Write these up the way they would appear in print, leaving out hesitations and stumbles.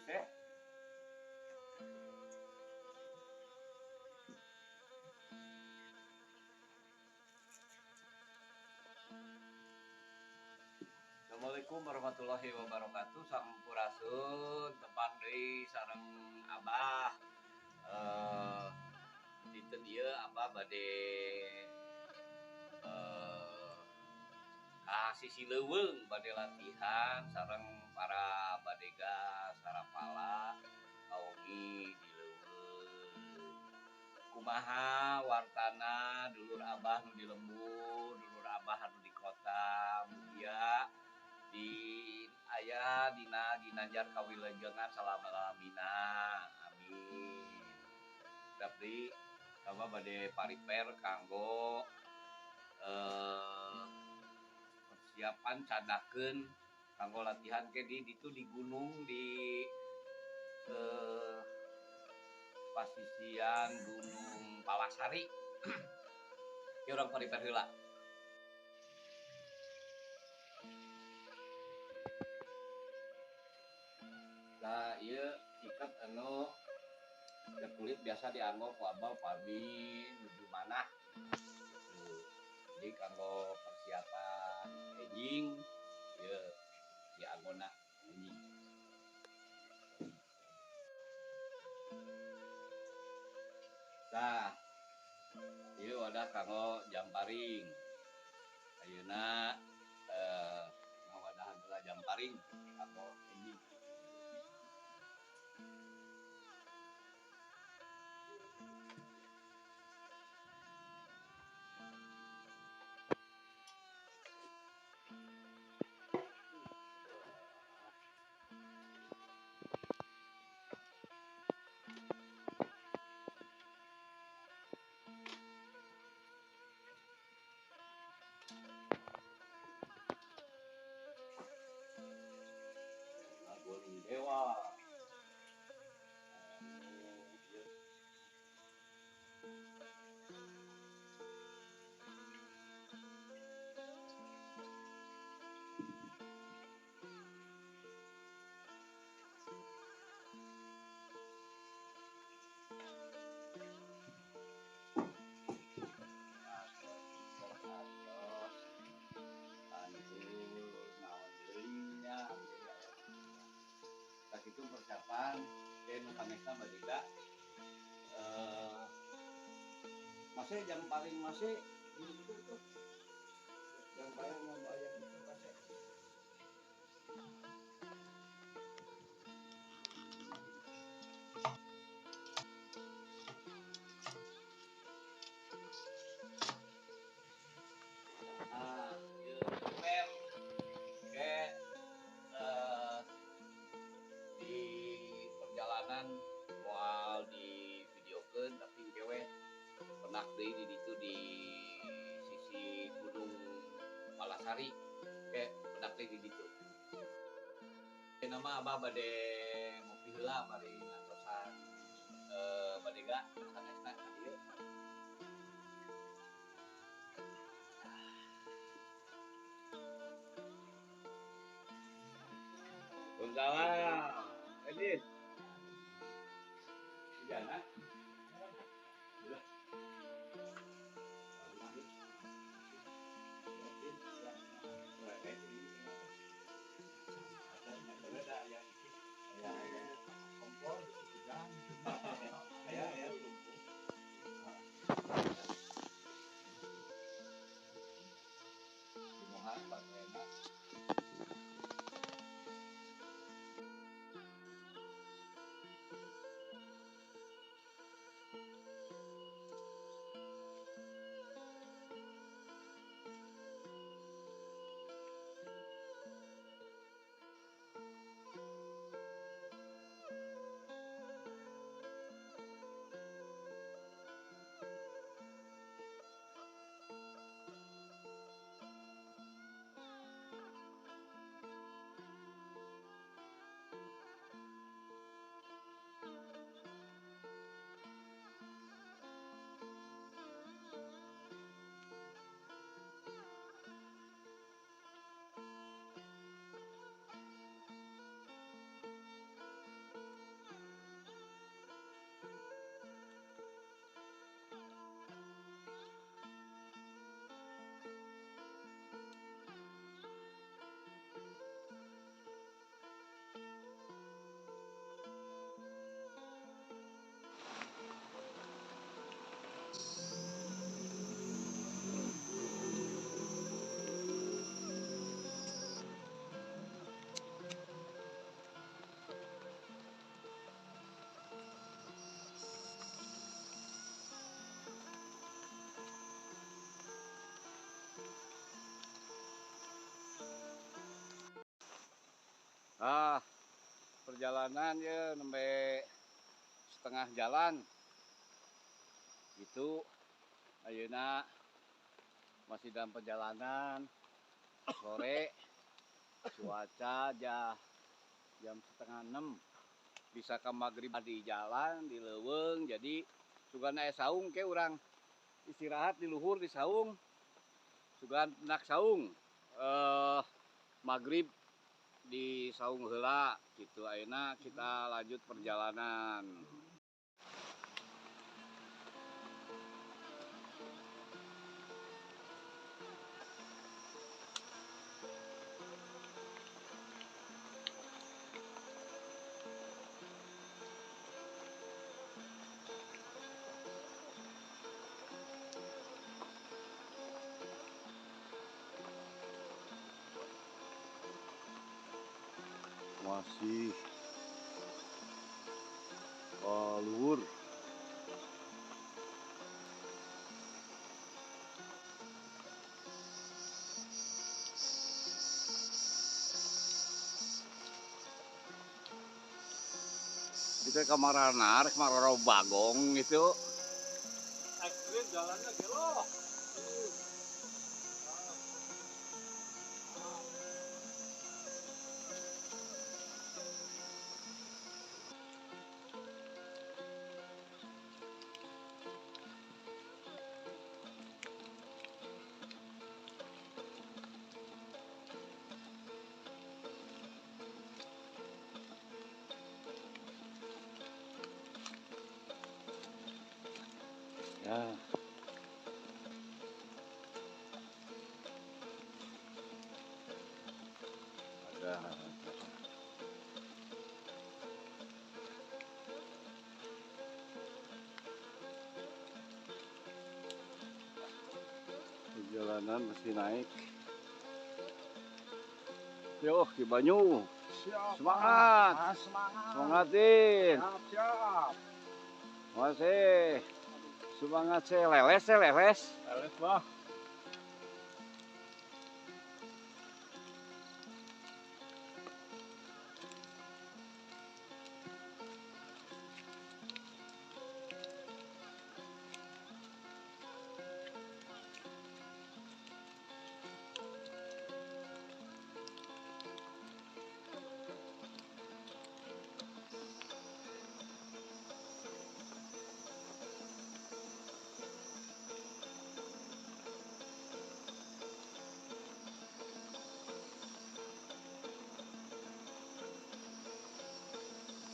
Oke. Assalamualaikum warahmatullahi wabarakatuh. Sampurasun tepang deui sareng Abah. Dinten ieu Abah bade ka sisi leuweung bade latihan sareng para badega sarapala kaungi di leuweung. Kumaha wartana dulur Abah nu di lembur, dulur Abah anu di kota mugia di aya dina ginanjar kawilujengan salama-lamina. Amin. Dapri kama bade pariper kanggo persiapan cadakeun kanggo latihan ke di ditu di gunung di pasisian Gunung Palasari. Ki urang pariper heula. Nah, ieu iket anu kulit biasa dianggo ku Abah pami nuju manah. Jadi kanggo persiapan aging ieu dianggona aging. Nah, ieu wadah kanggo jamparing. Ayeuna ngawadahan heula jamparing kanggo aging. Agung Dewa. Tak itu persiapan dan kamesta badega masih jam paling masih itu tuh yang paling membayar itu masih prepare ke di perjalanan mual di videokeun tapi kewe pernah deui di ditu di sisi Gunung Palasari ke pernah deui di ditu. Nama Abah bade ngopi heula bari ngantosan badega sanesna ka dieu. Waalaikumsalam. Edit. Jana. Udah. perjalanan ya nembe setengah jalan itu ayeuna masih dalam perjalanan sore cuaca jam setengah 6 bisa ke maghrib di jalan di leuweung jadi sugan aya saung ke urang istirahat di luhur di saung sugan nak saung maghrib di saung heula gitu ayeuna kita lanjut perjalanan. Masih luhur. Kita ke Maranar, ke Mararau Bagong itu. Ekstrim jalannya gelo. Ya. Ada. Perjalanan masih naik. Yo, di Banyu. Siap, Semangat. semangat. Semangatin. Siap. Masih. Semangat leles. Lelet, Bah.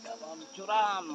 Dalam curam.